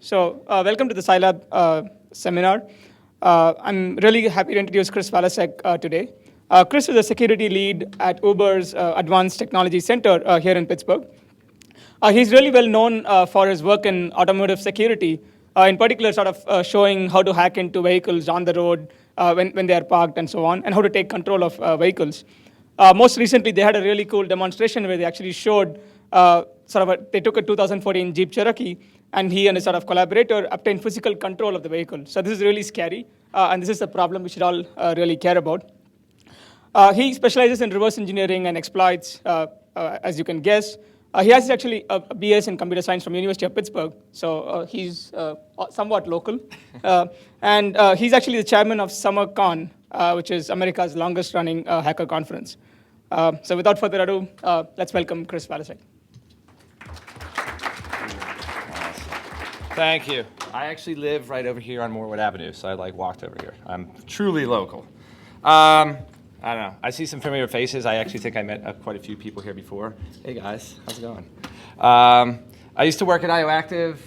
Welcome to the CyLab seminar. I'm really happy to introduce Chris Valasek today. Chris is a security lead at Uber's Advanced Technology Center here in Pittsburgh. He's really well known for his work in automotive security, in particular sort of showing how to hack into vehicles on the road when they are parked and so on, and how to take control of vehicles. Most recently, they had a really cool demonstration where they actually showed they took a 2014 Jeep Cherokee, and he and his sort of collaborator obtained physical control of the vehicle. So this is really scary, and this is a problem we should all really care about. He specializes in reverse engineering and exploits, as you can guess. He has actually a BS in computer science from University of Pittsburgh, so he's somewhat local. And he's actually the chairman of SummerCon, which is America's longest-running hacker conference. So without further ado, let's welcome Chris Valasek. Thank you. I actually live right over here on Moorwood Avenue, so I walked over here. I'm truly local. I don't know. I see some familiar faces. I actually think I met quite a few people here before. Hey guys, how's it going? I used to work at IOActive.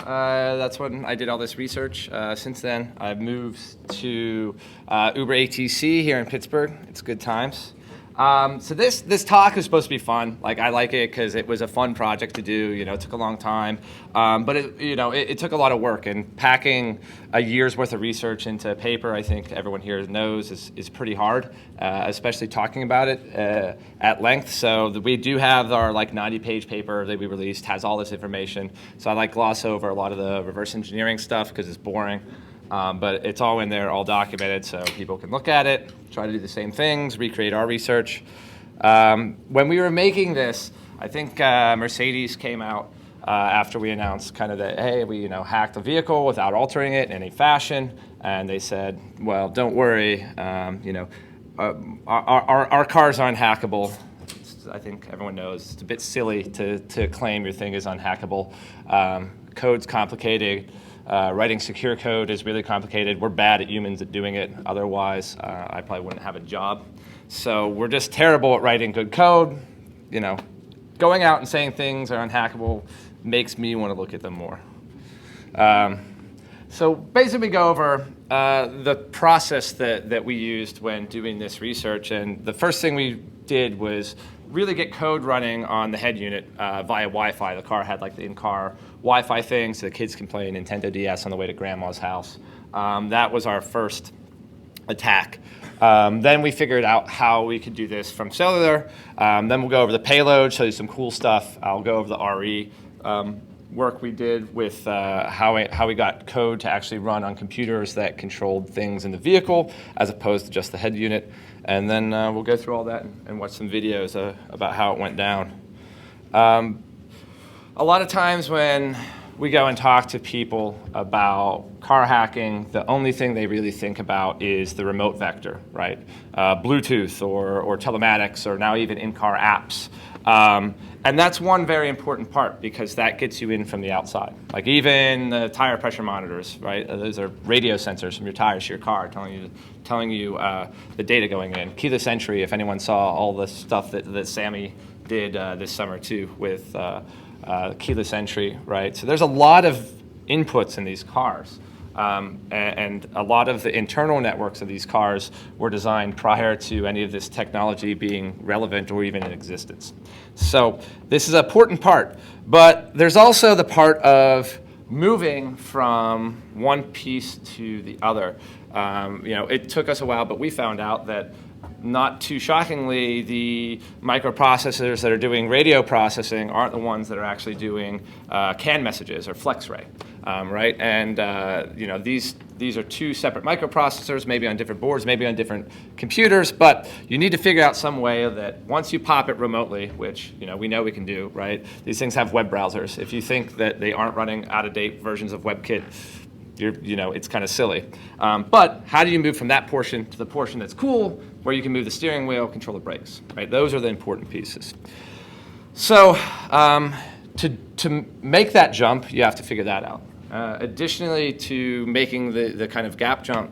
That's when I did all this research. Since then, I've moved to Uber ATC here in Pittsburgh. It's good times. So this talk is supposed to be fun. I like it because it was a fun project to do. It took a long time, but it took a lot of work. And packing a year's worth of research into paper, I think everyone here knows, is pretty hard, especially talking about it at length. So we do have our 90-page paper that we released has all this information. So I gloss over a lot of the reverse engineering stuff because it's boring. But it's all in there, all documented, so people can look at it, try to do the same things, recreate our research. When we were making this, I think Mercedes came out after we announced kind of that, hey, we hacked the vehicle without altering it in any fashion, and they said, well, don't worry, our cars aren't hackable. I think everyone knows it's a bit silly to claim your thing is unhackable. Code's complicated. Writing secure code is really complicated. We're bad at humans at doing it. Otherwise, I probably wouldn't have a job. So we're just terrible at writing good code. Going out and saying things are unhackable makes me want to look at them more. So basically we go over the process that we used when doing this research. And the first thing we did was really get code running on the head unit via Wi-Fi. The car had the in-car Wi-Fi thing, so the kids can play Nintendo DS on the way to grandma's house. That was our first attack. Then we figured out how we could do this from cellular. Then we'll go over the payload, show you some cool stuff. I'll go over the RE work we did with how we got code to actually run on computers that controlled things in the vehicle as opposed to just the head unit. And then we'll go through all that and watch some videos about how it went down. A lot of times when we go and talk to people about car hacking, the only thing they really think about is the remote vector, right? Bluetooth or telematics or now even in-car apps. And that's one very important part because that gets you in from the outside. Even the tire pressure monitors, right? Those are radio sensors from your tires to your car telling you the data going in. Keyless entry, if anyone saw all the stuff that Sammy did this summer too with keyless entry, right? So there's a lot of inputs in these cars. And a lot of the internal networks of these cars were designed prior to any of this technology being relevant or even in existence. So this is an important part, but there's also the part of moving from one piece to the other. It took us a while, but we found out that not too shockingly, the microprocessors that are doing radio processing aren't the ones that are actually doing CAN messages or FlexRay, right? And these are two separate microprocessors, maybe on different boards, maybe on different computers, but you need to figure out some way that once you pop it remotely, which we know we can do, right? These things have web browsers. If you think that they aren't running out-of-date versions of WebKit, it's kind of silly. But how do you move from that portion to the portion that's cool, where you can move the steering wheel, control the brakes, right? Those are the important pieces. So to make that jump, you have to figure that out. Additionally to making the kind of gap jump,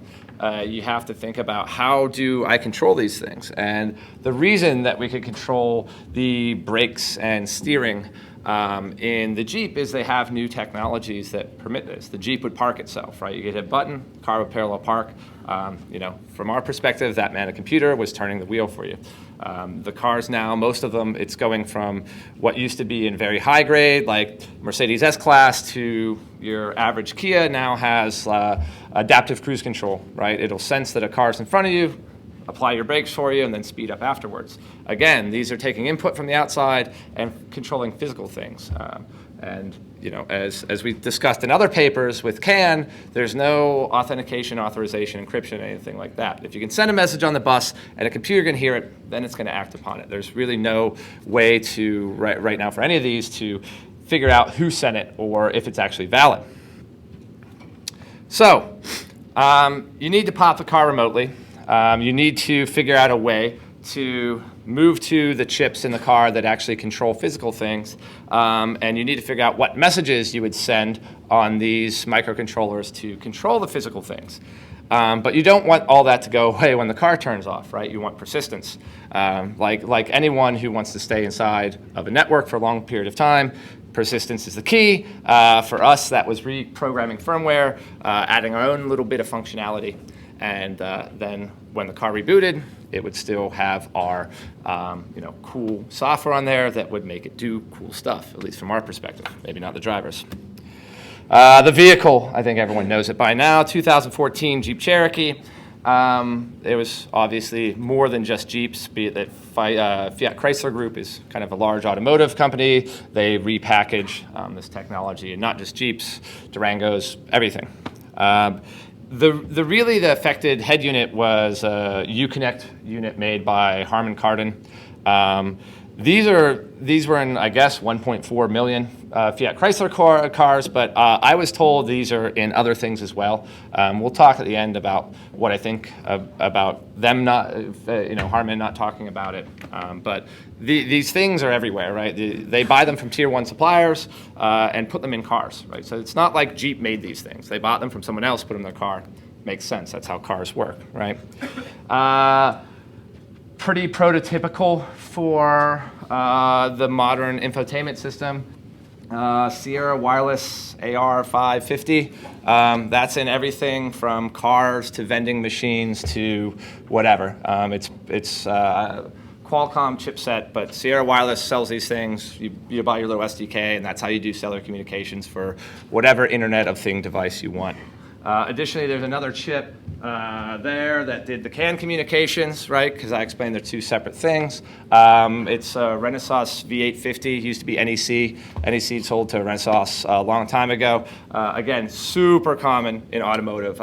you have to think about how do I control these things? And the reason that we could control the brakes and steering In the Jeep is they have new technologies that permit this. The Jeep would park itself, right? You hit a button, car would parallel park. From our perspective, that meant a computer was turning the wheel for you. The cars now, most of them, it's going from what used to be in very high grade, like Mercedes S-Class, to your average Kia now has adaptive cruise control, right? It'll sense that a car's in front of you, apply your brakes for you, and then speed up afterwards. Again, these are taking input from the outside and controlling physical things. As we discussed in other papers with CAN, there's no authentication, authorization, encryption, anything like that. If you can send a message on the bus and a computer can hear it, then it's going to act upon it. There's really no way to, right now for any of these, to figure out who sent it or if it's actually valid. So, you need to pop the car remotely. You need to figure out a way to move to the chips in the car that actually control physical things, and you need to figure out what messages you would send on these microcontrollers to control the physical things. But you don't want all that to go away when the car turns off, right? You want persistence. Like anyone who wants to stay inside of a network for a long period of time, persistence is the key. For us, that was reprogramming firmware, adding our own little bit of functionality. And then when the car rebooted, it would still have our cool software on there that would make it do cool stuff, at least from our perspective, maybe not the drivers. The vehicle, I think everyone knows it by now, 2014 Jeep Cherokee. It was obviously more than just Jeeps, be it that Fiat Chrysler Group is kind of a large automotive company. They repackage this technology, and not just Jeeps, Durangos, everything. The affected head unit was a Uconnect unit made by Harman Kardon. These were in, I guess, 1.4 million Fiat Chrysler cars, but I was told these are in other things as well. We'll talk at the end about what I think about them not, Harman not talking about it. But these things are everywhere, right? They buy them from tier 1 suppliers and put them in cars, right? So it's not like Jeep made these things. They bought them from someone else, put them in their car. Makes sense. That's how cars work, right? Pretty prototypical for the modern infotainment system. Sierra Wireless AR550. That's in everything from cars to vending machines to whatever. It's Qualcomm chipset, but Sierra Wireless sells these things. You buy your little SDK, and that's how you do cellular communications for whatever Internet of Thing device you want. Additionally, there's another chip there that did the CAN communications, right? Because I explained they're two separate things. It's a Renesas V850. It used to be NEC. NEC sold to Renesas a long time ago. Again, super common in automotive.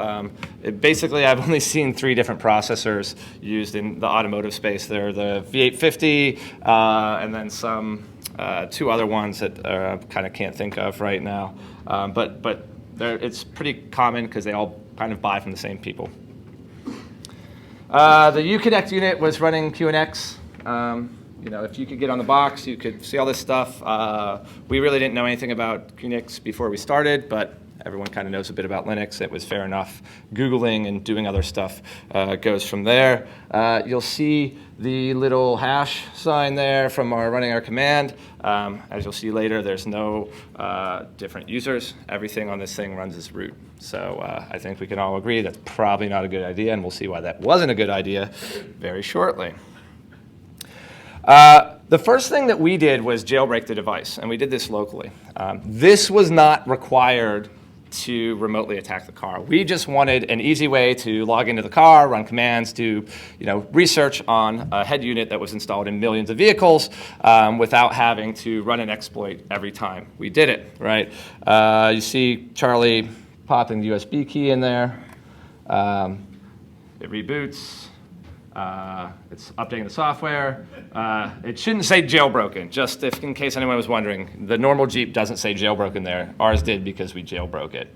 Basically, I've only seen 3 different processors used in the automotive space. They're the V850 and then some 2 other ones that I kind of can't think of right now. But it's pretty common because they all kind of buy from the same people. The Uconnect unit was running QNX. If you could get on the box, you could see all this stuff. We really didn't know anything about QNX before we started, but everyone kind of knows a bit about Linux. It was fair enough. Googling and doing other stuff goes from there. You'll see the little hash sign there from running our command. As you'll see later, there's no different users. Everything on this thing runs as root. So I think we can all agree that's probably not a good idea, and we'll see why that wasn't a good idea very shortly. The first thing that we did was jailbreak the device, and we did this locally. This was not required to remotely attack the car. We just wanted an easy way to log into the car, run commands, do research on a head unit that was installed in millions of vehicles without having to run an exploit every time we did it, right? You see Charlie popping the USB key in there. It reboots. It's updating the software. It shouldn't say jailbroken, just in case anyone was wondering. The normal Jeep doesn't say jailbroken there. Ours did because we jailbroke it.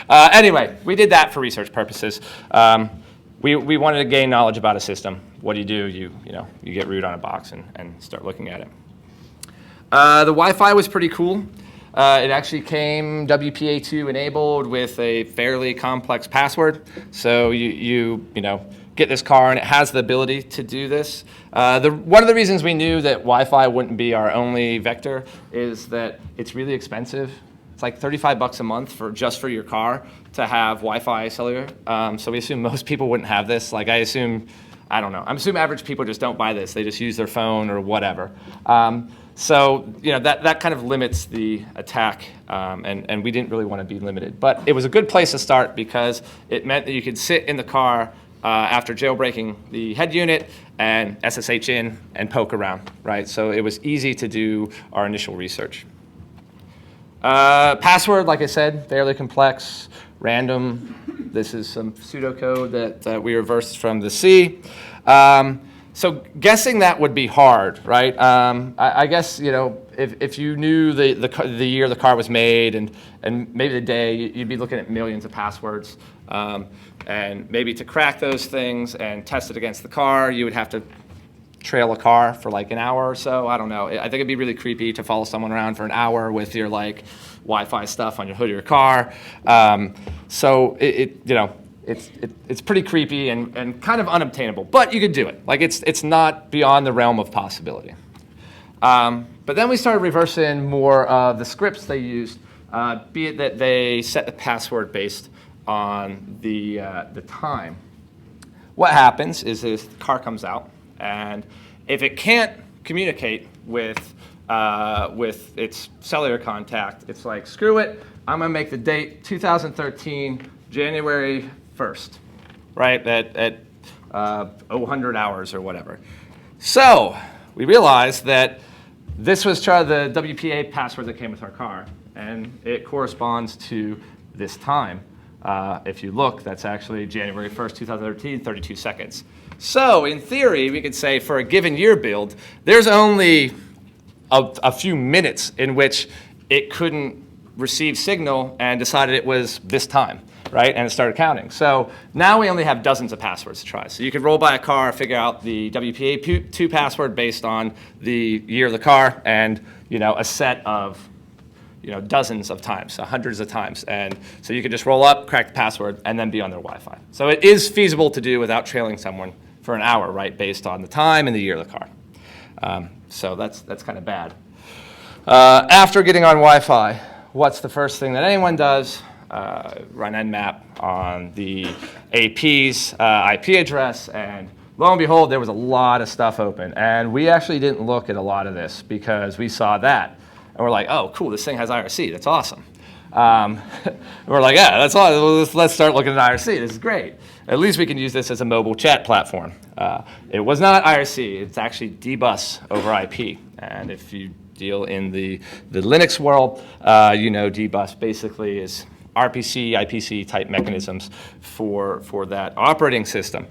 Anyway, we did that for research purposes. We wanted to gain knowledge about a system. What do? You get root on a box and start looking at it. The Wi-Fi was pretty cool. It actually came WPA2 enabled with a fairly complex password. So get this car, and it has the ability to do this. One of the reasons we knew that Wi-Fi wouldn't be our only vector is that it's really expensive. It's like $35 a month just for your car to have Wi-Fi cellular. So we assume most people wouldn't have this. Like I assume average people just don't buy this. They just use their phone or whatever. So that kind of limits the attack, and we didn't really want to be limited. But it was a good place to start because it meant that you could sit in the car after jailbreaking the head unit and SSH in and poke around, right? So it was easy to do our initial research. Password, like I said, fairly complex, random. This is some pseudocode that we reversed from the C. So guessing that would be hard, right? I guess if you knew the year the car was made and maybe the day, you'd be looking at millions of passwords. And maybe to crack those things and test it against the car, you would have to trail a car for like an hour or so. I don't know. I think it'd be really creepy to follow someone around for an hour with your like Wi-Fi stuff on your hood of your car. So it's pretty creepy and kind of unobtainable, but you could do it. Like it's not beyond the realm of possibility. But then we started reversing more of the scripts they used, be it that they set the password based on the time. What happens is the car comes out, and if it can't communicate with its cellular contact, it's like, screw it, I'm gonna make the date 2013, January 1st, right, at 100 hours or whatever. So we realized that this was the WPA password that came with our car, and it corresponds to this time. If you look, that's actually January 1st, 2013, 32 seconds. So in theory, we could say for a given year build, there's only a few minutes in which it couldn't receive signal and decided it was this time, right? And it started counting. So now we only have dozens of passwords to try. So you could roll by a car, figure out the WPA2 password based on the year of the car and a set of dozens of times, hundreds of times. And so you could just roll up, crack the password, and then be on their Wi-Fi. So it is feasible to do without trailing someone for an hour, right, based on the time and the year of the car. So that's kind of bad. After getting on Wi-Fi, what's the first thing that anyone does? Run nmap on the AP's IP address, and lo and behold, there was a lot of stuff open. And we actually didn't look at a lot of this because we saw that. And we're like, oh, cool, this thing has IRC. That's awesome. We're like, yeah, that's awesome. Let's start looking at IRC. This is great. At least we can use this as a mobile chat platform. It was not IRC. It's actually dbus over IP. And if you deal in the Linux world, dbus basically is RPC, IPC type mechanisms for that operating system.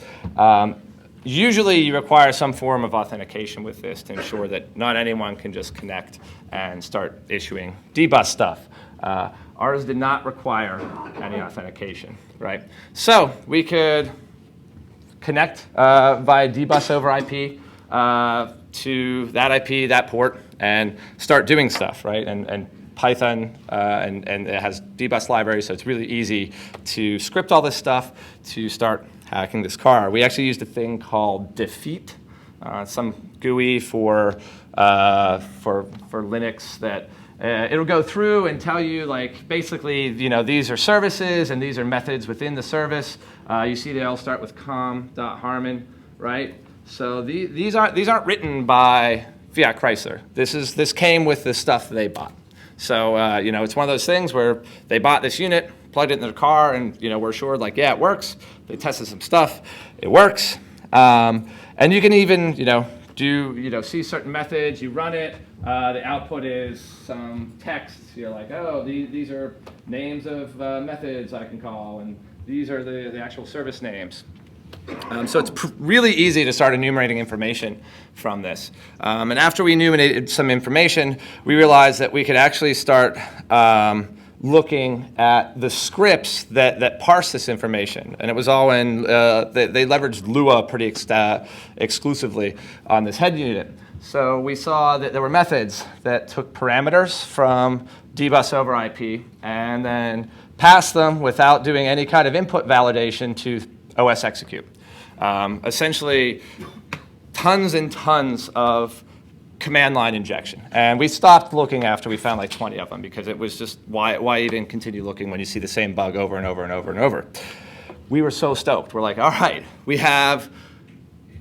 Usually you require some form of authentication with this to ensure that not anyone can just connect and start issuing dbus stuff. Ours did not require any authentication, right? So we could connect via dbus over IP to that IP, that port, and start doing stuff, right? And Python, and it has dbus library, so it's really easy to script all this stuff to start hacking this car. We actually used a thing called defeat, some GUI for Linux that it'll go through and tell you, like, basically, these are services and these are methods within the service. You see they all start with com.harman, right? So these aren't written by Fiat Chrysler. This came with the stuff they bought. So it's one of those things where they bought this unit, plugged it into the car, and we're assured, like, yeah, it works. They tested some stuff, it works. And you can even do see certain methods. You run it. The output is some text. You're like, oh, these are names of methods I can call, and these are the actual service names. So it's really easy to start enumerating information from this. And after we enumerated some information, we realized that we could actually start looking at the scripts that parse this information. And it was all in, they leveraged Lua pretty exclusively on this head unit. So we saw that there were methods that took parameters from dbus over IP and then passed them without doing any kind of input validation to OS execute. Essentially, tons and tons of command line injection. And we stopped looking after we found like 20 of them, because it was just, why even continue looking when you see the same bug over and over and over and over? We were so stoked. We're like, all right, we have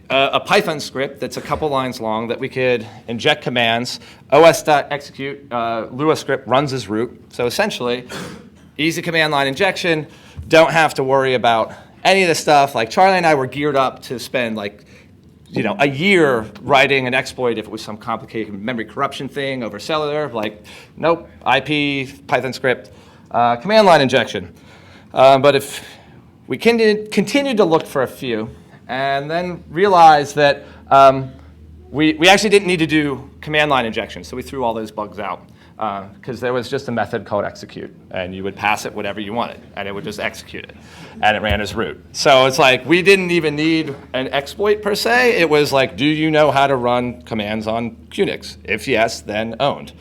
a Python script that's a couple lines long that we could inject commands. os.execute Lua script runs as root. So essentially, easy command line injection. Don't have to worry about any of the stuff. Like Charlie and I were geared up to spend like, a year writing an exploit if it was some complicated memory corruption thing over cellular. Like, nope, IP, Python script, command line injection. But if we continued to look for a few, and then realized that we actually didn't need to do command line injection, so we threw all those bugs out. Because there was just a method called execute, and you would pass it whatever you wanted, and it would just execute it, and it ran as root. So it's like we didn't even need an exploit per se. It was like, do you know how to run commands on Unix? If yes, then owned.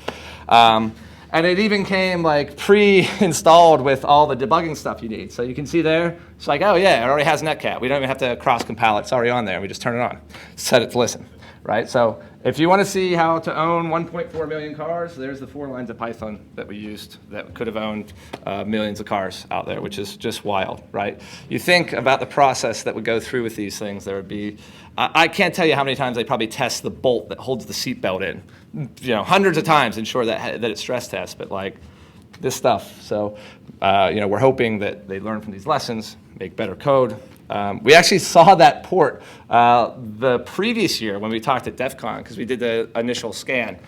And it even came like pre-installed with all the debugging stuff you need. So you can see there, it's like, oh yeah, it already has netcat. We don't even have to cross-compile it. It's already on there. We just turn it on, set it to listen, right? So if you want to see how to own 1.4 million cars, there's the 4 lines of Python that we used that could have owned millions of cars out there, which is just wild, right? You think about the process that would go through with these things. There would be, I can't tell you how many times they probably test the bolt that holds the seatbelt in. Hundreds of times, ensure that it stress tests, but like this stuff. So, we're hoping that they learn from these lessons, make better code. We actually saw that port the previous year when we talked at DEF CON, because we did the initial scan.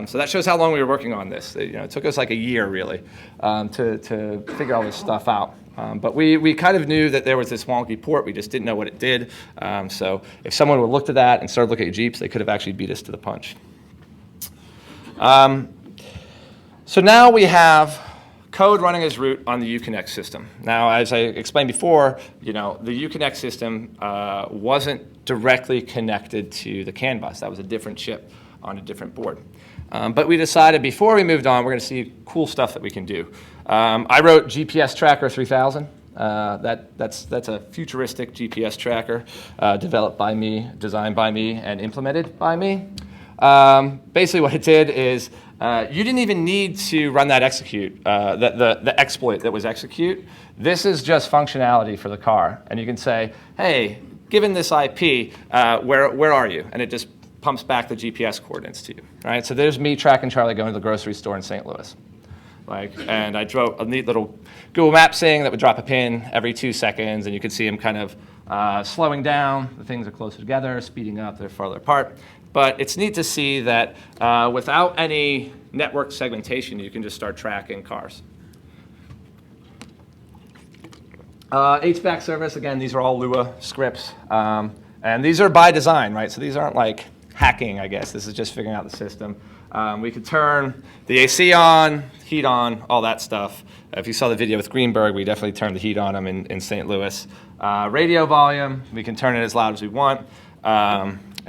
So that shows how long we were working on this. It took us like a year, really, to figure all this stuff out. But we kind of knew that there was this wonky port. We just didn't know what it did. So if someone would look at that and started looking at Jeeps, they could have actually beat us to the punch. So now we have code running as root on the Uconnect system. Now, as I explained before, the Uconnect system wasn't directly connected to the CAN bus. That was a different chip on a different board. But we decided before we moved on, we're going to see cool stuff that we can do. I wrote GPS Tracker 3000. That's a futuristic GPS tracker developed by me, designed by me, and implemented by me. Basically what it did is you didn't even need to run that execute, the exploit that was execute. This is just functionality for the car. And you can say, hey, given this IP, where are you? And it just pumps back the GPS coordinates to you. Right? So there's me tracking Charlie going to the grocery store in St. Louis. And I drove a neat little Google Maps thing that would drop a pin every 2 seconds, and you could see them kind of slowing down. The things are closer together, speeding up, they're farther apart. But it's neat to see that without any network segmentation, you can just start tracking cars. HVAC service, again, these are all Lua scripts. And these are by design, right? So these aren't like hacking, I guess. This is just figuring out the system. We could turn the AC on, heat on, all that stuff. If you saw the video with Greenberg, we definitely turned the heat on them in St. Louis. Radio volume, we can turn it as loud as we want.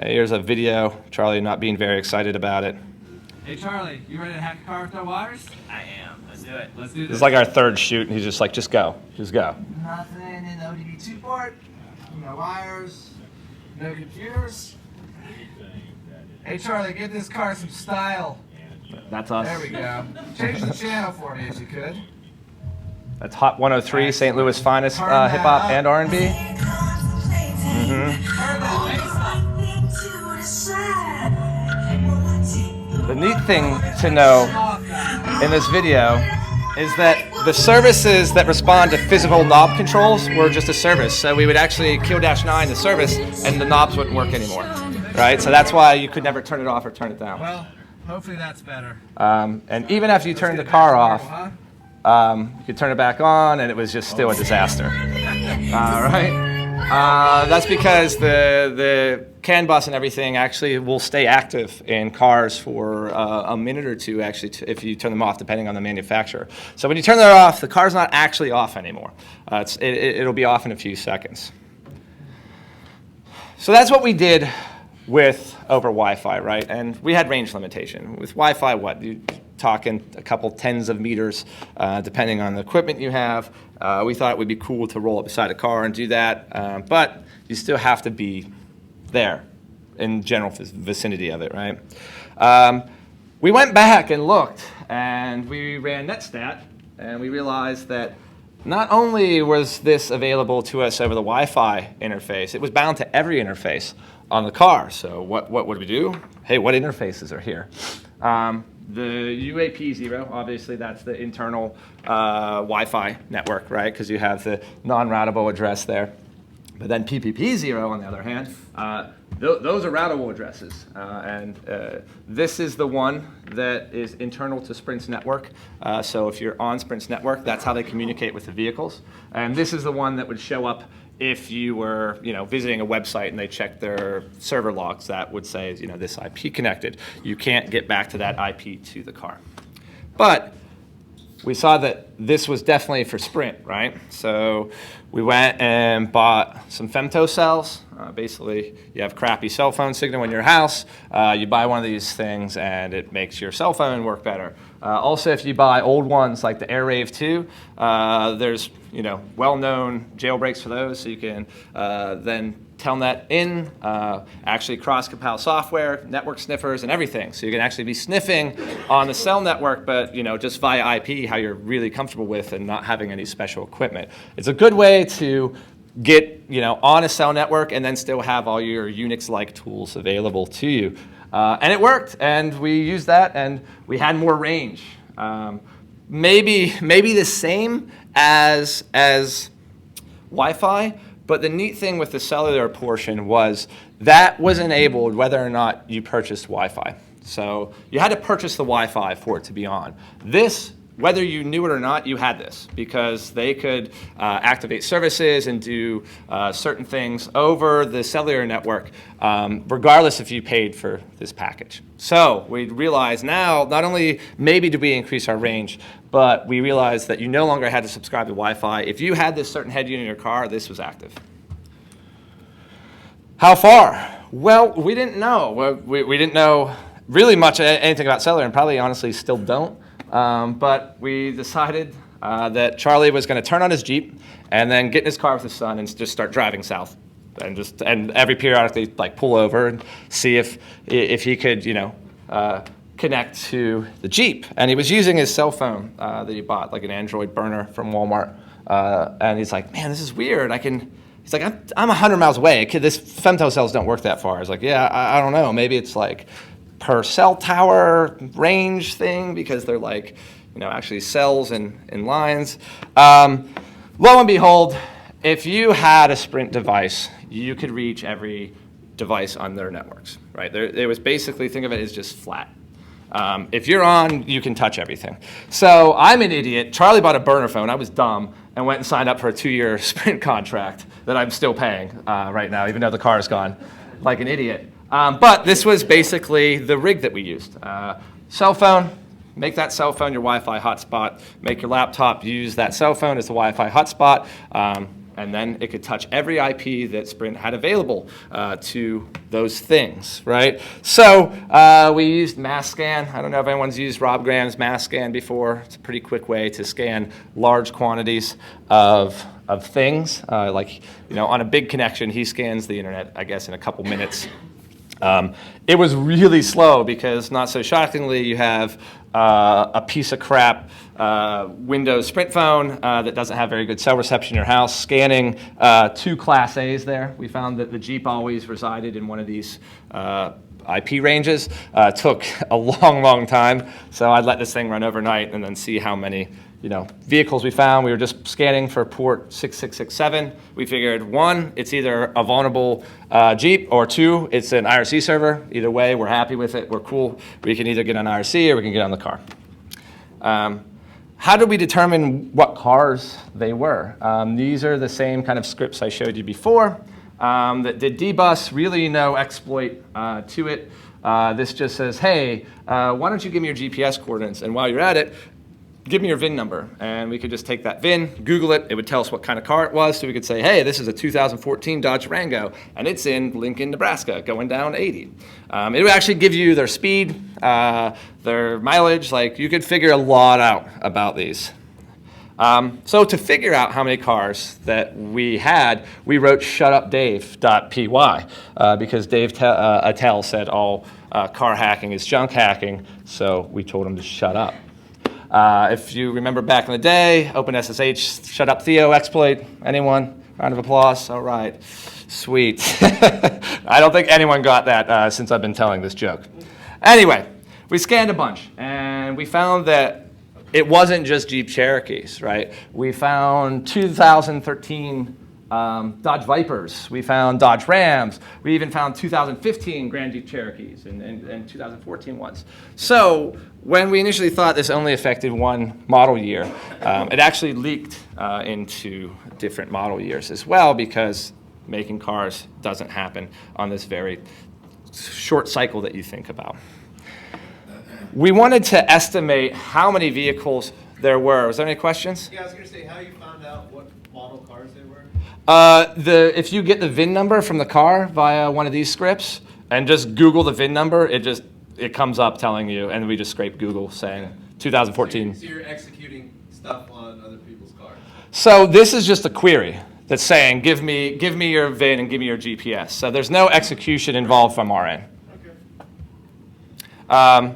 Here's a video, Charlie not being very excited about it. Hey Charlie, you ready to hack a car with no wires? I am. Let's do it. Let's do this. This is like our third shoot, and he's just like, just go, just go. Nothing in the ODB2 port, no wires, no computers. Hey Charlie, give this car some style. That's us. There we go. Change the channel for me if you could. That's Hot 103, St. Louis' finest hip-hop and R&B. The neat thing to know in this video is that the services that respond to physical knob controls were just a service. So we would actually kill-9 the service, and the knobs wouldn't work anymore. Right? So that's why you could never turn it off or turn it down. Well, hopefully that's better. And even after you turned the car off, you could turn it back on, and it was just still a disaster. Right? That's because the CAN bus and everything actually will stay active in cars for a minute or two, actually, if you turn them off, depending on the manufacturer. So when you turn that off, the car's not actually off anymore. It'll be off in a few seconds. So that's what we did with over Wi-Fi, right? And we had range limitation. With Wi-Fi, what? You're talking a couple tens of meters, depending on the equipment you have. We thought it would be cool to roll up beside a car and do that. But you still have to be there in general vicinity of it, right? We went back and looked, and we ran Netstat, and we realized that not only was this available to us over the Wi-Fi interface, it was bound to every interface on the car. So what would we do? Hey, what interfaces are here? The UAP0, obviously that's the internal Wi-Fi network, right? Because you have the non-routable address there. But then PPP0, on the other hand, those are routable addresses. This is the one that is internal to Sprint's network. So if you're on Sprint's network, that's how they communicate with the vehicles. And this is the one that would show up if you were, visiting a website and they checked their server logs. That would say, this IP connected. You can't get back to that IP to the car. But we saw that this was definitely for Sprint, right? So we went and bought some femto cells. Basically, you have crappy cell phone signal in your house. You buy one of these things, and it makes your cell phone work better. Also, if you buy old ones like the AirRave 2, there's well-known jailbreaks for those, so you can then Telnet in, actually cross-compile software, network sniffers, and everything. So you can actually be sniffing on the cell network, but just via IP, how you're really comfortable with and not having any special equipment. It's a good way to get on a cell network and then still have all your Unix-like tools available to you. And it worked, and we used that, and we had more range. Maybe the same as Wi-Fi, but the neat thing with the cellular portion was that was enabled whether or not you purchased Wi-Fi. So you had to purchase the Wi-Fi for it to be on. This, whether you knew it or not, you had this because they could activate services and do certain things over the cellular network, regardless if you paid for this package. So we realized now, not only maybe did we increase our range, but we realized that you no longer had to subscribe to Wi-Fi. If you had this certain head unit in your car, this was active. How far? Well, we didn't know. We didn't know really much anything about cellular, and probably honestly still don't. But we decided that Charlie was going to turn on his Jeep and then get in his car with his son and just start driving south, and every periodically pull over and see if he could connect to the Jeep. And he was using his cell phone that he bought, like an Android burner from Walmart. And he's like, man, this is weird. He's like, I'm 100 miles away. This femto cells don't work that far. I was like, yeah, I don't know. Maybe it's like per cell tower range thing because they're actually cells and lines. Lo and behold, if you had a Sprint device, you could reach every device on their networks, right? It was basically, think of it as just flat. If you're on, you can touch everything. So I'm an idiot. Charlie bought a burner phone. I was dumb and went and signed up for a 2-year Sprint contract that I'm still paying right now, even though the car is gone, like an idiot. But this was basically the rig that we used. Cell phone, make that cell phone your Wi-Fi hotspot. Make your laptop use that cell phone as the Wi-Fi hotspot. And then it could touch every IP that Sprint had available to those things, right? So we used mass scan. I don't know if anyone's used Rob Graham's mass scan before. It's a pretty quick way to scan large quantities of things. On a big connection, he scans the internet, I guess, in a couple minutes. It was really slow because, not so shockingly, you have a piece of crap Windows Sprint phone that doesn't have very good cell reception in your house, scanning 2 Class A's there. We found that the Jeep always resided in one of these IP ranges. Took a long time, so I'd let this thing run overnight and then see how many vehicles we found. We were just scanning for port 6667. We figured 1, it's either a vulnerable Jeep, or 2, it's an IRC server. Either way, we're happy with it. We're cool. We can either get on IRC or we can get on the car. How did we determine what cars they were? These are the same kind of scripts I showed you before that did dbus, really no exploit to it. This just says, hey, why don't you give me your GPS coordinates? And while you're at it, give me your VIN number. And we could just take that VIN, Google it. It would tell us what kind of car it was. So we could say, hey, this is a 2014 Dodge Durango, and it's in Lincoln, Nebraska, going down 80. It would actually give you their speed, their mileage. You could figure a lot out about these. So to figure out how many cars that we had, we wrote shutupdave.py because Dave Attell said all car hacking is junk hacking, so we told him to shut up. If you remember back in the day, OpenSSH, shut up Theo exploit. Anyone? Round of applause. All right. Sweet. I don't think anyone got that since I've been telling this joke. Anyway, we scanned a bunch, and we found that it wasn't just Jeep Cherokees, right? We found 2013 Dodge Vipers. We found Dodge Rams. We even found 2015 Grand Jeep Cherokees and 2014 ones. So when we initially thought this only affected one model year, it actually leaked into different model years as well, because making cars doesn't happen on this very short cycle that you think about. We wanted to estimate how many vehicles there were. Was there any questions? Yeah, I was going to say how you found out what model cars they were. If you get the VIN number from the car via one of these scripts and just Google the VIN number, it comes up telling you, and we just scrape Google saying 2014. So you're executing stuff on other people's cars. So this is just a query that's saying, give me your VIN and give me your GPS. So there's no execution involved from our end. Okay.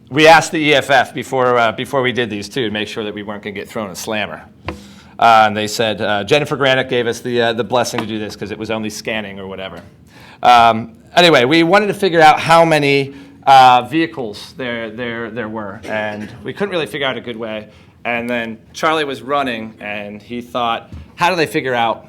We asked the EFF before we did these too to make sure that we weren't going to get thrown a slammer. And they said, Jennifer Granick gave us the blessing to do this because it was only scanning or whatever. Anyway, we wanted to figure out how many vehicles there were, and we couldn't really figure out a good way. And then Charlie was running, and he thought, how do they figure out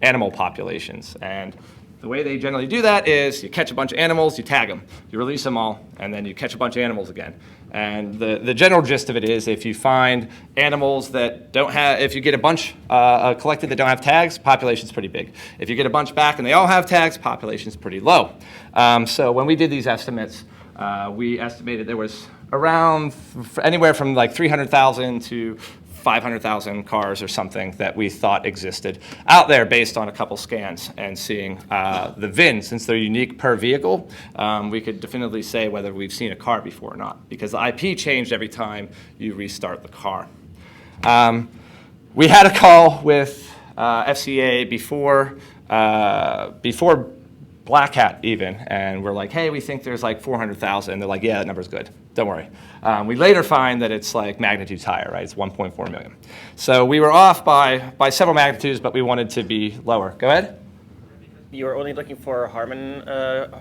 animal populations? And the way they generally do that is you catch a bunch of animals, you tag them, you release them all, and then you catch a bunch of animals again. And the general gist of it is if you find animals that don't have, if you get a bunch collected that don't have tags, population's pretty big. If you get a bunch back and they all have tags, population's pretty low. So when we did these estimates, we estimated there was around anywhere from like 300,000 to 500,000 cars or something that we thought existed out there based on a couple scans and seeing the VIN. Since they're unique per vehicle, we could definitively say whether we've seen a car before or not, because the IP changed every time you restart the car. We had a call with FCA before Black Hat even, and we're like, hey, we think there's like 400,000. And they're like, yeah, that number's good. Don't worry. We later find that it's like magnitudes higher, right? It's 1.4 million. So we were off by several magnitudes, but we wanted to be lower. Go ahead. You were only looking for Harman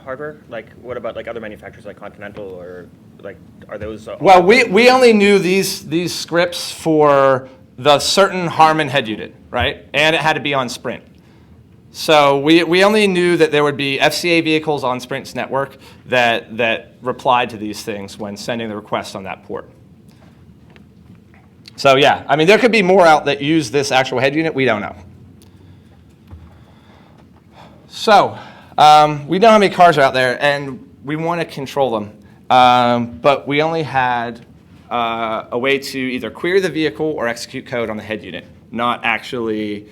hardware? Like, what about like other manufacturers like Continental or like, are those? Well, we only knew these scripts for the certain Harman head unit, right? And it had to be on Sprint. So we only knew that there would be FCA vehicles on Sprint's network that replied to these things when sending the request on that port. So yeah, I mean, there could be more out that use this actual head unit. We don't know. So we know how many cars are out there, and we want to control them. But we only had a way to either query the vehicle or execute code on the head unit, not actually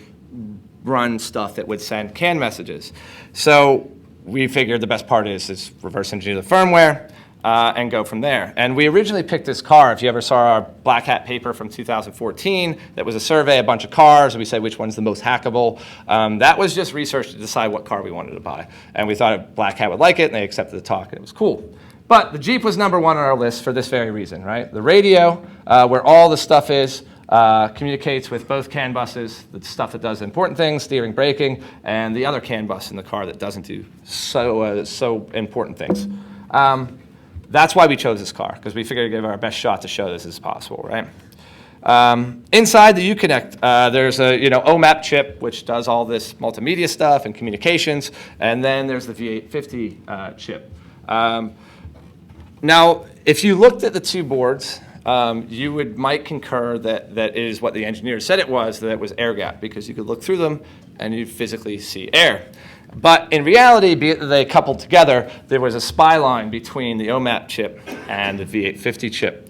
run stuff that would send CAN messages. So we figured the best part is reverse engineer the firmware and go from there. And we originally picked this car. If you ever saw our Black Hat paper from 2014, that was a survey, a bunch of cars, and we said which one's the most hackable. That was just research to decide what car we wanted to buy. And we thought Black Hat would like it, and they accepted the talk, and it was cool. But the Jeep was #1 on our list for this very reason, right? The radio, where all the stuff is, communicates with both CAN buses, the stuff that does important things, steering, braking, and the other CAN bus in the car that doesn't do so important things. That's why we chose this car, because we figured to give our best shot to show this as possible, right? Inside the Uconnect, there's a OMAP chip, which does all this multimedia stuff and communications, and then there's the V850 chip. Now, if you looked at the two boards, you might concur that it is what the engineers said it was, that it was air gap, because you could look through them and you'd physically see air. But in reality, be it that they coupled together, there was a spy line between the OMAP chip and the V850 chip.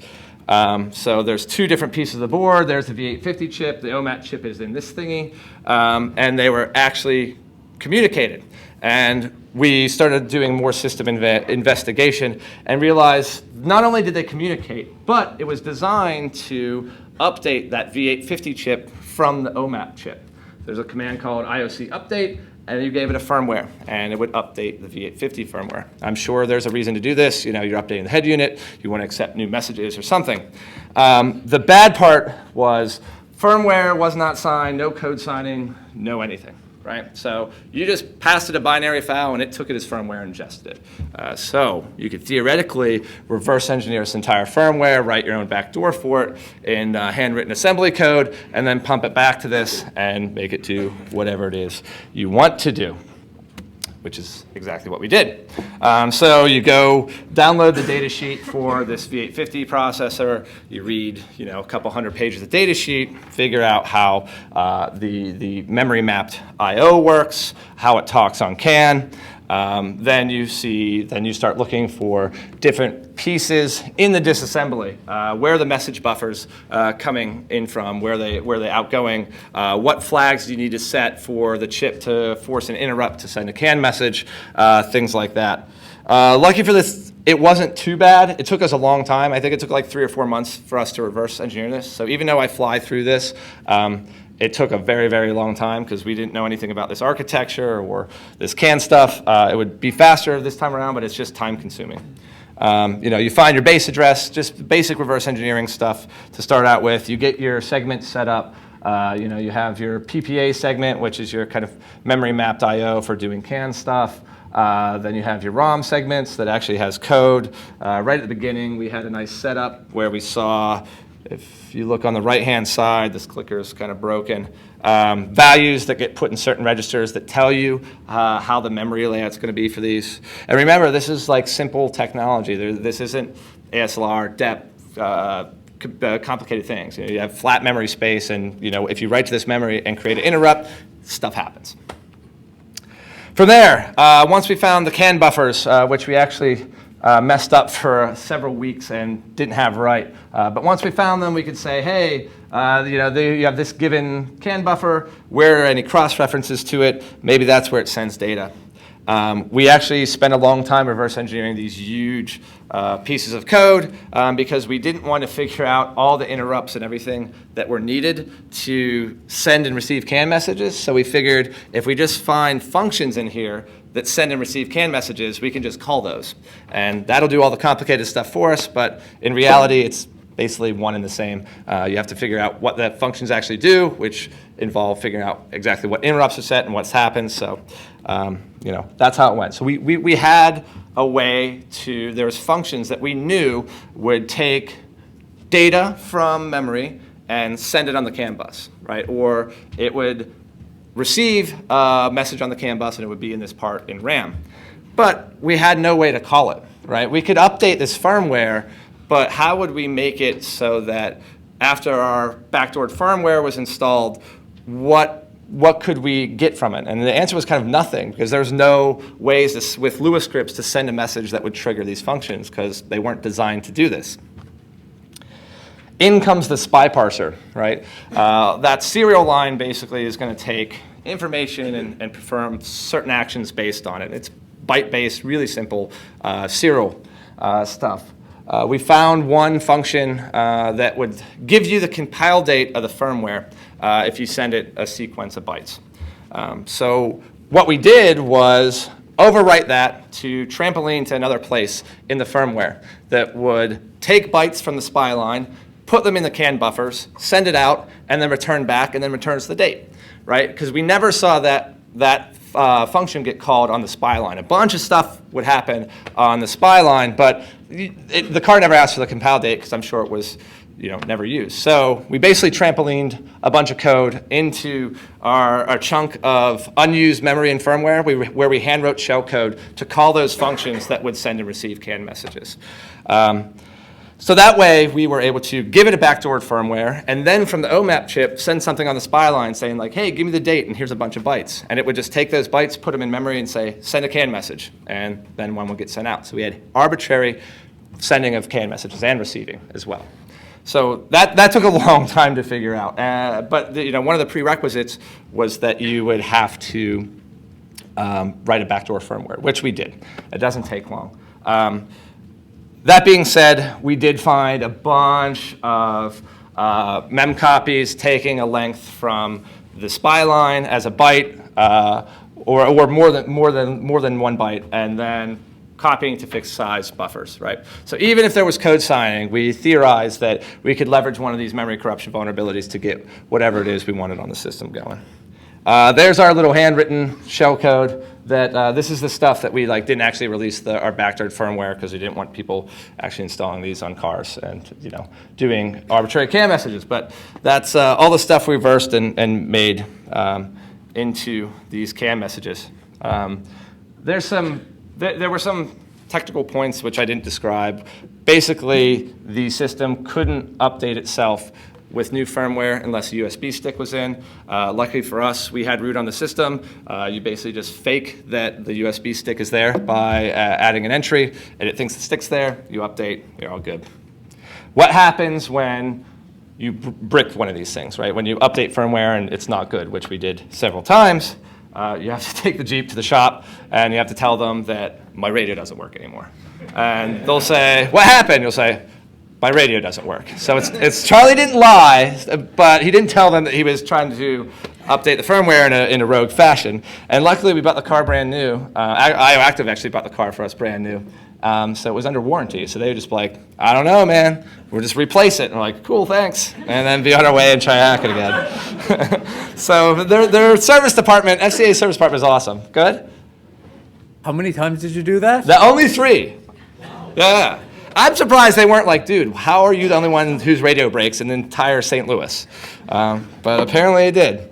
So there's two different pieces of the board. There's the V850 chip. The OMAP chip is in this thingy. And they were actually communicated. And we started doing more system investigation and realized not only did they communicate, but it was designed to update that V850 chip from the OMAP chip. There's a command called IOC update, and you gave it a firmware, and it would update the V850 firmware. I'm sure there's a reason to do this. You're updating the head unit, you want to accept new messages or something. The bad part was firmware was not signed, no code signing, no anything, right? So you just passed it a binary file, and it took it as firmware and ingested it. So you could theoretically reverse engineer this entire firmware, write your own backdoor for it in handwritten assembly code, and then pump it back to this and make it do whatever it is you want to do, which is exactly what we did. So you go download the data sheet for this V850 processor, you read a couple hundred pages of data sheet, figure out how the memory mapped I/O works, how it talks on CAN. Then you start looking for different pieces in the disassembly, where the message buffers coming in from, where they outgoing, what flags do you need to set for the chip to force an interrupt to send a CAN message, things like that. Lucky for this, it wasn't too bad. It took us a long time. I think it took like 3 or 4 months for us to reverse engineer this. So even though I fly through this, it took a very, very long time because we didn't know anything about this architecture or this CAN stuff. It would be faster this time around, but it's just time consuming. You find your base address, just basic reverse engineering stuff to start out with. You get your segments set up. You have your PPA segment, which is your kind of memory mapped I/O for doing CAN stuff. Then you have your ROM segments that actually has code. Right at the beginning, we had a nice setup where we saw, if you look on the right-hand side, this clicker is kind of broken, values that get put in certain registers that tell you how the memory layout's going to be for these. And remember, this is like simple technology. This isn't ASLR, depth, complicated things. You have flat memory space, and if you write to this memory and create an interrupt, stuff happens. From there, once we found the CAN buffers, which we actually messed up for several weeks and didn't have right. But once we found them, we could say, hey, you have this given CAN buffer. Where are any cross-references to it? Maybe that's where it sends data. We actually spent a long time reverse engineering these huge pieces of code because we didn't want to figure out all the interrupts and everything that were needed to send and receive CAN messages. So we figured if we just find functions in here that send and receive CAN messages, we can just call those. And that'll do all the complicated stuff for us, but in reality, it's basically one and the same. You have to figure out what the functions actually do, which involve figuring out exactly what interrupts are set and what's happened. So, that's how it went. So we had a way to, there was functions that we knew would take data from memory and send it on the CAN bus, right? Or it would receive a message on the CAN bus and it would be in this part in RAM. But we had no way to call it, right? We could update this firmware, but how would we make it so that after our backdoored firmware was installed, what could we get from it? And the answer was kind of nothing, because there's no ways with Lua scripts to send a message that would trigger these functions because they weren't designed to do this. In comes the spy parser, right? That serial line basically is going to take information and perform certain actions based on it. It's byte-based, really simple serial stuff. We found one function that would give you the compile date of the firmware if you send it a sequence of bytes. So what we did was overwrite that to trampoline to another place in the firmware that would take bytes from the spy line, put them in the CAN buffers, send it out, and then return back, and then returns the date, right? Because we never saw that function get called on the spy line. A bunch of stuff would happen on the spy line, but the card never asked for the compile date because I'm sure it was never used. So we basically trampolined a bunch of code into our chunk of unused memory and firmware where we handwrote shell code to call those functions that would send and receive CAN messages. So that way, we were able to give it a backdoored firmware, and then from the OMAP chip, send something on the spy line saying like, hey, give me the date, and here's a bunch of bytes. And it would just take those bytes, put them in memory, and say, send a CAN message. And then one would get sent out. So we had arbitrary sending of CAN messages and receiving as well. So that took a long time to figure out. But one of the prerequisites was that you would have to write a backdoor firmware, which we did. It doesn't take long. That being said, we did find a bunch of mem copies taking a length from the SPI line as a byte, or more than 1 byte, and then copying to fixed size buffers, right? So even if there was code signing, we theorized that we could leverage one of these memory corruption vulnerabilities to get whatever it is we wanted on the system going. There's our little handwritten shell code. That this is the stuff that we didn't actually release our backdoored firmware because we didn't want people actually installing these on cars and doing arbitrary CAN messages. But that's all the stuff we reversed and made into these CAN messages. There were some technical points which I didn't describe. Basically, the system couldn't update itself with new firmware unless a USB stick was in. Luckily for us, we had root on the system. You basically just fake that the USB stick is there by adding an entry, and it thinks the stick's there, you update, you're all good. What happens when you brick one of these things, right? When you update firmware and it's not good, which we did several times, you have to take the Jeep to the shop and you have to tell them that my radio doesn't work anymore. And they'll say, what happened? You'll say, my radio doesn't work. So it's Charlie didn't lie, but he didn't tell them that he was trying to update the firmware in a rogue fashion. And luckily, we bought the car brand new. IOActive actually bought the car for us brand new. So it was under warranty. So they were just like, I don't know, man. We'll just replace it. And we're like, cool, thanks. And then be on our way and try hack it again. So their service department, FCA service department is awesome. Good? How many times did you do that? Only 3. Yeah. I'm surprised they weren't like, dude, how are you the only one whose radio breaks in the entire St. Louis? But apparently it did.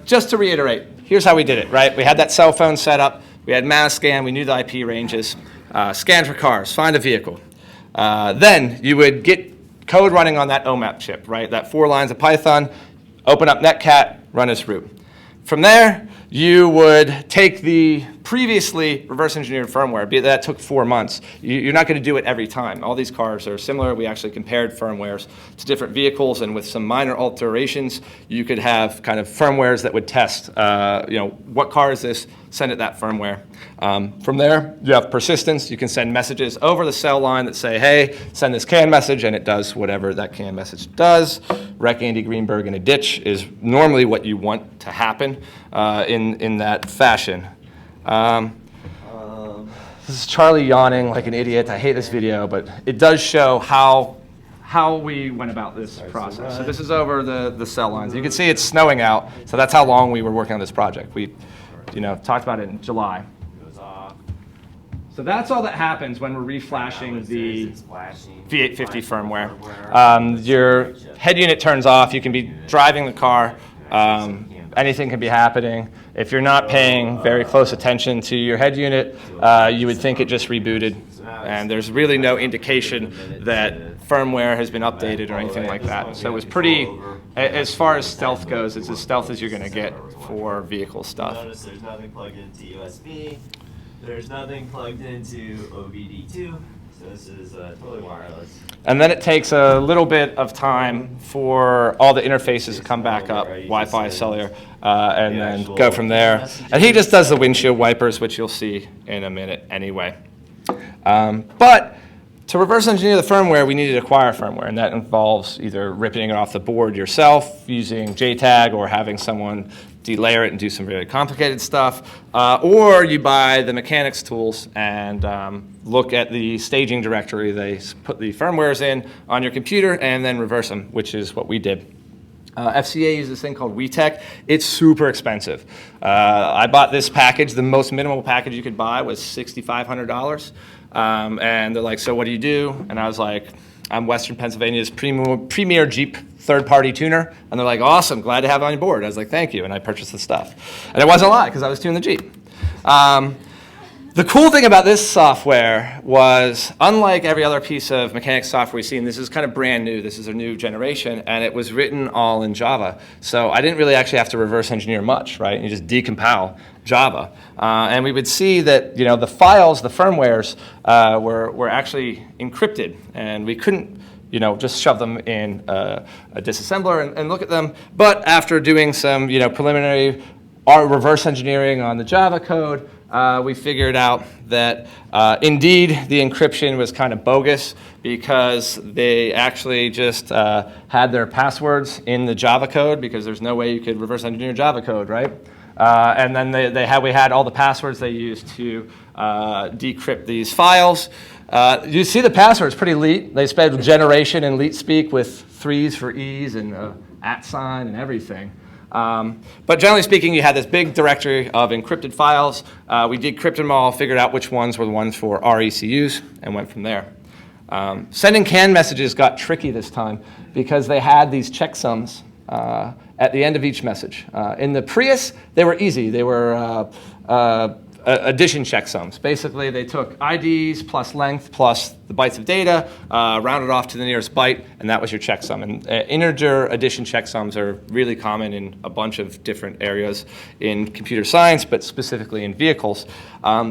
Just to reiterate, here's how we did it, right? We had that cell phone set up. We had mass scan. We knew the IP ranges. Scan for cars. Find a vehicle. Then you would get code running on that OMAP chip, right? That 4 lines of Python. Open up Netcat. Run as root. From there, you would take the previously reverse engineered firmware. That took 4 months. You're not going to do it every time. All these cars are similar. We actually compared firmwares to different vehicles, and with some minor alterations, you could have kind of firmwares that would test, what car is this? Send it that firmware. From there, you have persistence. You can send messages over the cell line that say, hey, send this CAN message, and it does whatever that CAN message does. Wreck Andy Greenberg in a ditch is normally what you want to happen in that fashion. This is Charlie yawning like an idiot. I hate this video, but it does show how we went about this process. So this is over the cell lines. You can see it's snowing out, so that's how long we were working on this project. We talked about it in July. So that's all that happens when we're reflashing the V850 firmware. Your head unit turns off. You can be driving the car. Anything can be happening. If you're not paying very close attention to your head unit, you would think it just rebooted. And there's really no indication that firmware has been updated or anything like that. So it was pretty, as far as stealth goes, it's as stealth as you're going to get for vehicle stuff. Notice there's nothing plugged into USB. There's nothing plugged into OBD2. So this is totally wireless. And then it takes a little bit of time for all the interfaces to come back up, Wi-Fi, cellular, and then go from there. And he just does the windshield wipers, which you'll see in a minute anyway. But to reverse engineer the firmware, we needed to acquire firmware, and that involves either ripping it off the board yourself, using JTAG, or having someone delayer it and do some really complicated stuff, or you buy the mechanics tools and look at the staging directory. They put the firmwares in on your computer and then reverse them, which is what we did. FCA uses this thing called wiTECH. It's super expensive. I bought this package. The most minimal package you could buy was $6,500. And they're like, so what do you do? And I was like, I'm Western Pennsylvania's premier Jeep third-party tuner. And they're like, awesome, glad to have you on board. I was like, thank you. And I purchased the stuff. And it wasn't a lot because I was tuning the Jeep. The cool thing about this software was, unlike every other piece of mechanics software we've seen, this is kind of brand new. This is a new generation, and it was written all in Java. So I didn't really actually have to reverse engineer much, right? You just decompile Java. And we would see that the files, the firmwares, were actually encrypted, and we couldn't just shove them in a disassembler and look at them. But after doing some preliminary our reverse engineering on the Java code, we figured out that indeed the encryption was kind of bogus because they actually just had their passwords in the Java code because there's no way you could reverse engineer Java code, right? And then we had all the passwords they used to decrypt these files. You see the password, it's pretty leet. They spelled generation in leet speak with 3s for E's and @ sign and everything. But generally speaking, you had this big directory of encrypted files. We decrypted them all, figured out which ones were the ones for our ECUs, and went from there. Sending CAN messages got tricky this time because they had these checksums at the end of each message. In the Prius, they were easy. They were addition checksums. Basically, they took IDs plus length plus the bytes of data, rounded off to the nearest byte, and that was your checksum. And integer addition checksums are really common in a bunch of different areas in computer science, but specifically in vehicles.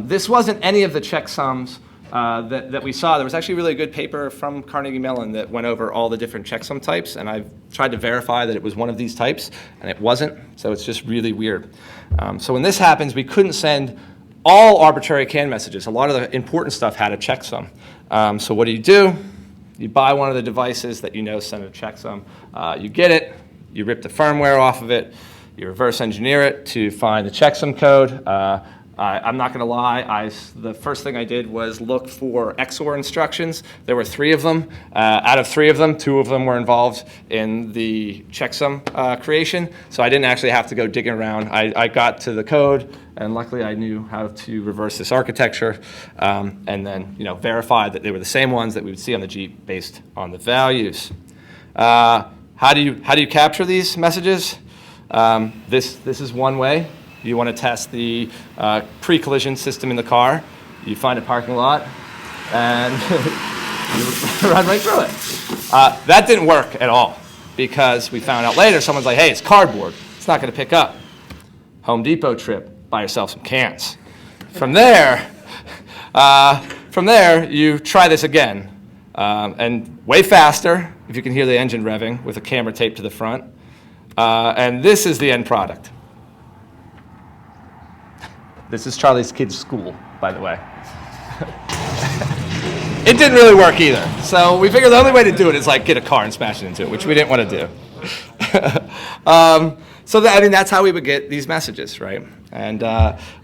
This wasn't any of the checksums that we saw. There was actually a really good paper from Carnegie Mellon that went over all the different checksum types, and I've tried to verify that it was one of these types, and it wasn't, so it's just really weird. So when this happens, we couldn't send all arbitrary CAN messages. A lot of the important stuff had a checksum. So what do? You buy one of the devices that you know send a checksum. You get it, you rip the firmware off of it, you reverse engineer it to find the checksum code. I'm not going to lie, the first thing I did was look for XOR instructions. There were 3 of them. Out of 3 of them, 2 of them were involved in the checksum creation, so I didn't actually have to go digging around. I got to the code, and luckily I knew how to reverse this architecture, and then verify that they were the same ones that we would see on the Jeep based on the values. How do you capture these messages? This is one way. You want to test the pre-collision system in the car. You find a parking lot, and you run right through it. That didn't work at all because we found out later, someone's like, hey, it's cardboard. It's not going to pick up. Home Depot trip, buy yourself some cans. From there, you try this again, and way faster, if you can hear the engine revving with a camera taped to the front. And this is the end product. This is Charlie's kid's school, by the way. It didn't really work either. So we figured the only way to do it is like get a car and smash it into it, which we didn't want to do. That's how we would get these messages, right? And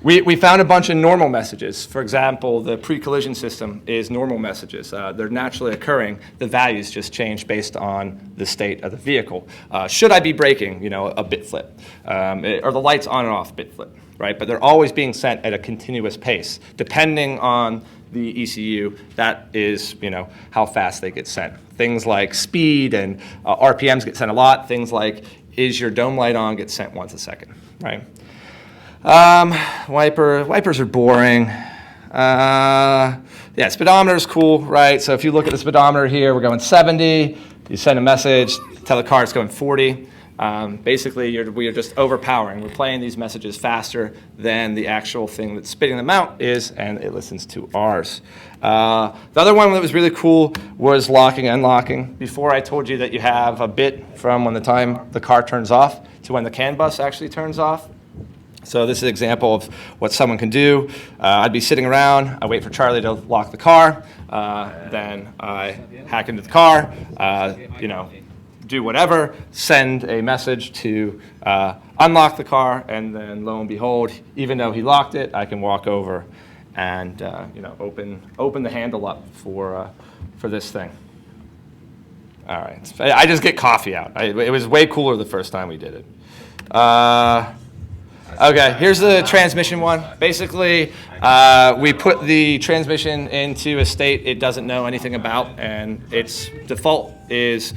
we found a bunch of normal messages. For example, the pre-collision system is normal messages. They're naturally occurring. The values just change based on the state of the vehicle. Should I be braking? A bit flip. Or the lights on and off, bit flip, right? But they're always being sent at a continuous pace. Depending on the ECU, that is, how fast they get sent. Things like speed and RPMs get sent a lot. Things like, is your dome light on, get sent once a second, right? Wipers are boring. Speedometer is cool, right? So if you look at the speedometer here, we're going 70. You send a message, tell the car it's going 40. Basically, we are just overpowering. We're playing these messages faster than the actual thing that's spitting them out is, and it listens to ours. The other one that was really cool was locking and unlocking. Before I told you that you have a bit from when the time the car turns off to when the CAN bus actually turns off. So this is an example of what someone can do. I'd be sitting around, I wait for Charlie to lock the car, then I hack into the car, do whatever, send a message to unlock the car, and then lo and behold, even though he locked it, I can walk over and open the handle up for this thing. All right, I just get coffee out. It was way cooler the first time we did it. Okay, here's the transmission one. Basically, we put the transmission into a state it doesn't know anything about, and its default is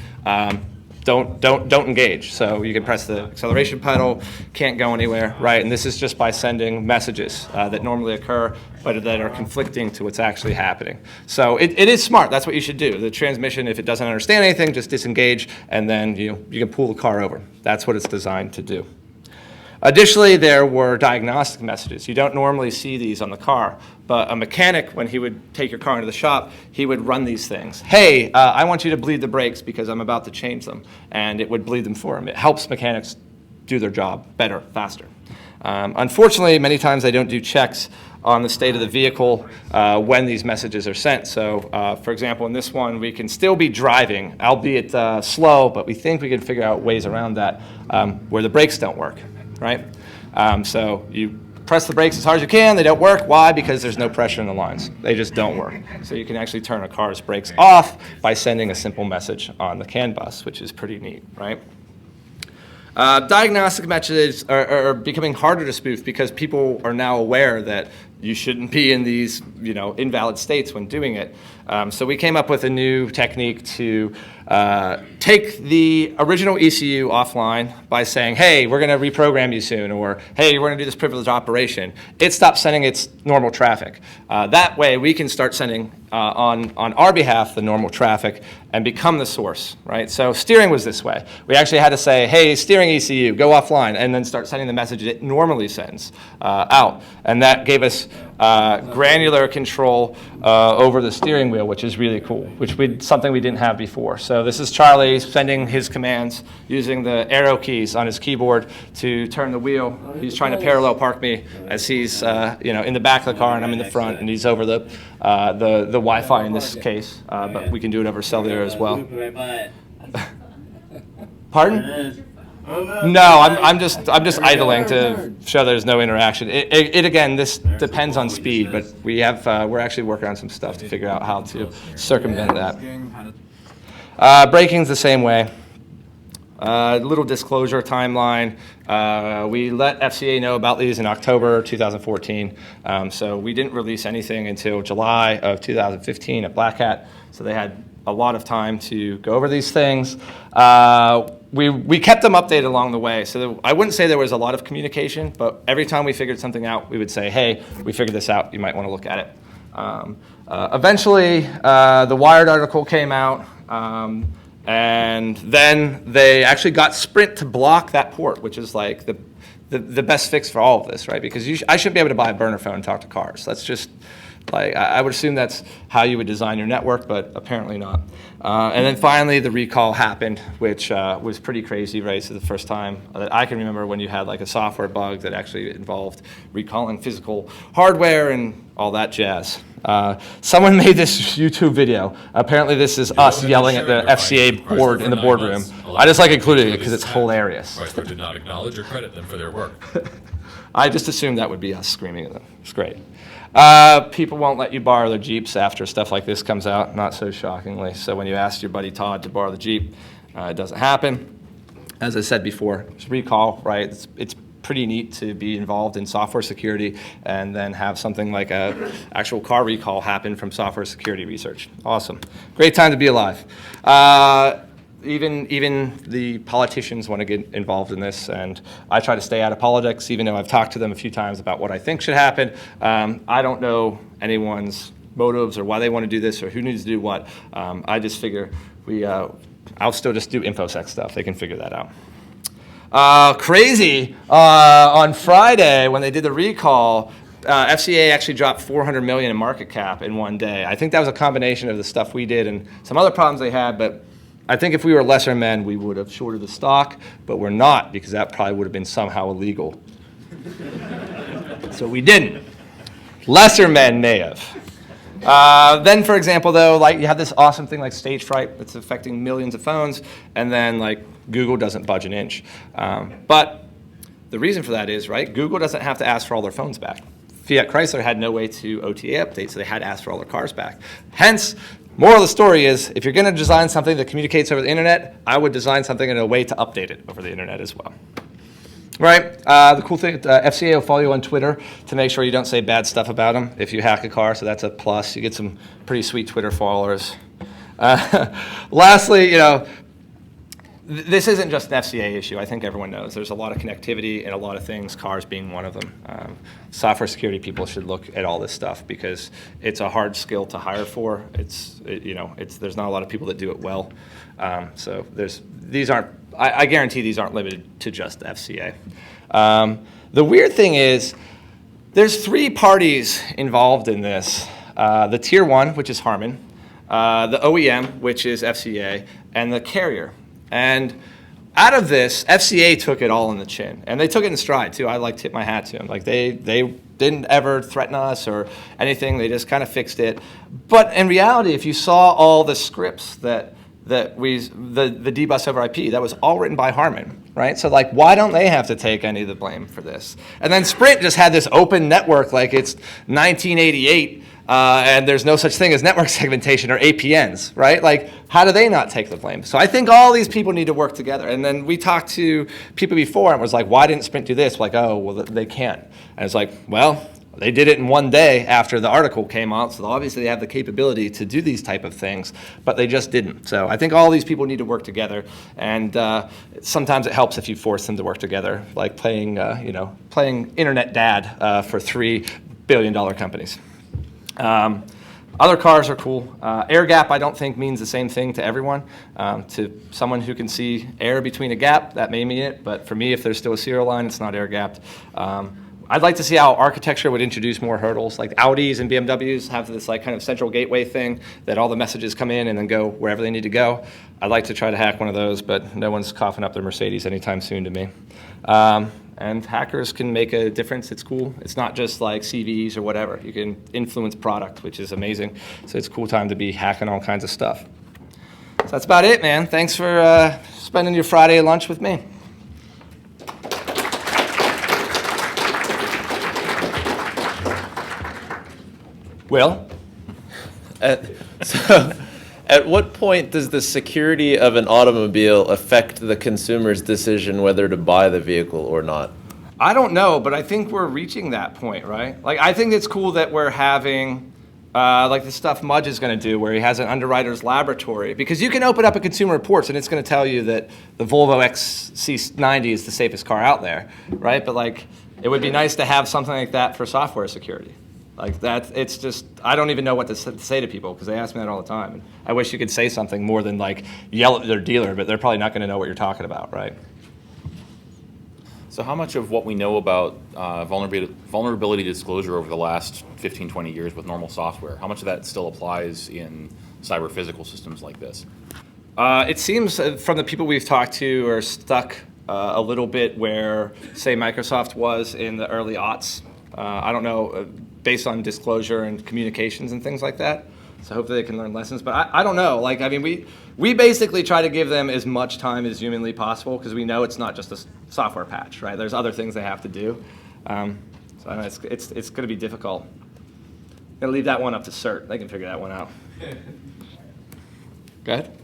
don't engage. So you can press the acceleration pedal, can't go anywhere, right? And this is just by sending messages that normally occur, but that are conflicting to what's actually happening. So it is smart. That's what you should do. The transmission, if it doesn't understand anything, just disengage, and then you can pull the car over. That's what it's designed to do. Additionally, there were diagnostic messages. You don't normally see these on the car, but a mechanic, when he would take your car into the shop, he would run these things. Hey, I want you to bleed the brakes because I'm about to change them, and it would bleed them for him. It helps mechanics do their job better, faster. Unfortunately, many times they don't do checks on the state of the vehicle when these messages are sent. So, for example, in this one, we can still be driving, albeit slow, but we think we can figure out ways around that where the brakes don't work, right? So you press the brakes as hard as you can, they don't work. Why? Because there's no pressure in the lines. They just don't work. So you can actually turn a car's brakes off by sending a simple message on the CAN bus, which is pretty neat, right? Diagnostic messages are becoming harder to spoof because people are now aware that you shouldn't be in these, invalid states when doing it. So we came up with a new technique to take the original ECU offline by saying, hey, we're going to reprogram you soon, or hey, we're going to do this privileged operation. It stops sending its normal traffic. That way, we can start sending on our behalf the normal traffic and become the source, right? So steering was this way. We actually had to say, hey, steering ECU, go offline, and then start sending the message it normally sends out. And that gave us granular control over the steering wheel, which is really cool, something we didn't have before. So this is Charlie sending his commands using the arrow keys on his keyboard to turn the wheel. He's trying to parallel park me as he's in the back of the car and I'm in the front, and he's over the Wi-Fi in this case, but we can do it over cellular as well. Pardon? No, I'm just idling to show there's no interaction. It again, this depends on speed, but we're actually working on some stuff to figure out how to circumvent that. Braking's the same way. Little disclosure timeline. We let FCA know about these in October 2014, so we didn't release anything until July of 2015 at Black Hat, so they had a lot of time to go over these things. We kept them updated along the way, so I wouldn't say there was a lot of communication, but every time we figured something out, we would say, hey, we figured this out, you might want to look at it. Eventually, the Wired article came out, and then they actually got Sprint to block that port, which is like the best fix for all of this, right? Because I shouldn't be able to buy a burner phone and talk to cars. That's just, I would assume that's how you would design your network, but apparently not. And then finally, the recall happened, which was pretty crazy, right? So the first time that I can remember when you had like a software bug that actually involved recalling physical hardware and all that jazz. Someone made this YouTube video. Apparently this is us yelling at the FCA board in the boardroom. I just like including it because it's hilarious. Chrysler did not acknowledge or credit them for their work. I just assumed that would be us screaming at them. It's great. People won't let you borrow their Jeeps after stuff like this comes out, not so shockingly. So when you ask your buddy Todd to borrow the Jeep, it doesn't happen. As I said before, it's recall, right? It's pretty neat to be involved in software security and then have something like a actual car recall happen from software security research. Awesome. Great time to be alive. Even the politicians want to get involved in this, and I try to stay out of politics, even though I've talked to them a few times about what I think should happen. I don't know anyone's motives or why they want to do this or who needs to do what. I just figure I'll still just do InfoSec stuff. They can figure that out. Crazy, on Friday when they did the recall, FCA actually dropped $400 million in market cap in one day. I think that was a combination of the stuff we did and some other problems they had, but I think if we were lesser men, we would have shorted the stock, but we're not because that probably would have been somehow illegal. So we didn't. Lesser men may have. Then, for example, though, like you have this awesome thing like stage fright that's affecting millions of phones, and then like Google doesn't budge an inch. But the reason for that is, right, Google doesn't have to ask for all their phones back. Fiat Chrysler had no way to OTA update, so they had to ask for all their cars back. Hence, moral of the story is, if you're going to design something that communicates over the internet, I would design something in a way to update it over the internet as well. Right, the cool thing, FCA will follow you on Twitter to make sure you don't say bad stuff about them if you hack a car, so that's a plus. You get some pretty sweet Twitter followers. Lastly, this isn't just an FCA issue. I think everyone knows there's a lot of connectivity and a lot of things, cars being one of them. Software security people should look at all this stuff because it's a hard skill to hire for. There's not a lot of people that do it well. So I guarantee these aren't limited to just the FCA. The weird thing is there's 3 parties involved in this. The tier 1, which is Harman, the OEM, which is FCA, and the carrier. And out of this, FCA took it all in the chin, and they took it in stride too. I like tip my hat to them. Like they didn't ever threaten us or anything. They just kind of fixed it. But in reality, if you saw all the scripts the dbus over IP, that was all written by Harman, right? So like, why don't they have to take any of the blame for this? And then Sprint just had this open network like it's 1988. And there's no such thing as network segmentation or APNs, right? Like, how do they not take the blame? So I think all these people need to work together. And then we talked to people before and it was like, why didn't Sprint do this? Like, oh, well, they can't. And it's like, well, they did it in one day after the article came out, so obviously they have the capability to do these type of things, but they just didn't. So I think all these people need to work together, and sometimes it helps if you force them to work together, like playing internet dad for $3 billion companies. Other cars are cool. Air gap, I don't think means the same thing to everyone. To someone who can see air between a gap, that may mean it. But for me, if there's still a serial line, it's not air gapped. I'd like to see how architecture would introduce more hurdles. Like Audis and BMWs have this like kind of central gateway thing that all the messages come in and then go wherever they need to go. I'd like to try to hack one of those, but no one's coughing up their Mercedes anytime soon to me. And hackers can make a difference. It's cool. It's not just like CVs or whatever. You can influence product, which is amazing. So it's a cool time to be hacking all kinds of stuff. So that's about it, man. Thanks for spending your Friday lunch with me. Will? At what point does the security of an automobile affect the consumer's decision whether to buy the vehicle or not? I don't know, but I think we're reaching that point, right? Like, I think it's cool that we're having, like the stuff Mudge is going to do, where he has an underwriter's laboratory. Because you can open up a Consumer Reports, and it's going to tell you that the Volvo XC90 is the safest car out there, right? But, like, it would be nice to have something like that for software security. Like that, it's just, I don't even know what to say to people because they ask me that all the time. And I wish you could say something more than like yell at their dealer, but they're probably not going to know what you're talking about, right? So how much of what we know about vulnerability disclosure over the last 15, 20 years with normal software, how much of that still applies in cyber physical systems like this? It seems from the people we've talked to are stuck a little bit where, say, Microsoft was in the early aughts. I don't know, based on disclosure and communications and things like that. So hopefully they can learn lessons. But I don't know. Like, I mean, we basically try to give them as much time as humanly possible because we know it's not just a software patch, right? There's other things they have to do. So I know it's going to be difficult. I'm going to leave that one up to CERT. They can figure that one out. Go ahead.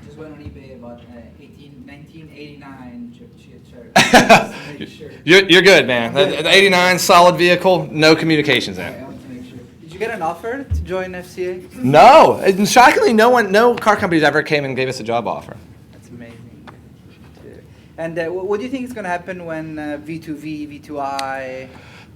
Just went on eBay about 1989 Jeep Cherokee. Sure. You're good, man. The 89 solid vehicle, no communications in it. I want to make sure. Did you get an offer to join FCA? No, and shockingly, no car companies ever came and gave us a job offer. That's amazing. And what do you think is going to happen when V2V, V2I?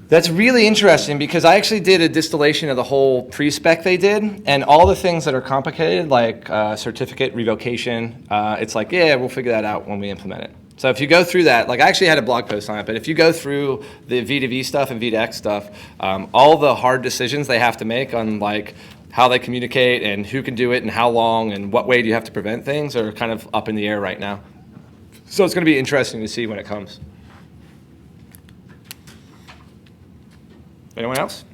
That's really interesting because I actually did a distillation of the whole pre-spec they did, and all the things that are complicated, like certificate revocation, it's like, yeah, we'll figure that out when we implement it. So if you go through that, like I actually had a blog post on it, but if you go through the V2V stuff and V2X stuff, all the hard decisions they have to make on like how they communicate and who can do it and how long and what way do you have to prevent things are kind of up in the air right now. So it's going to be interesting to see when it comes. Anyone else?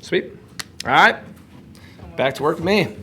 Sweet. All right. Back to work with me.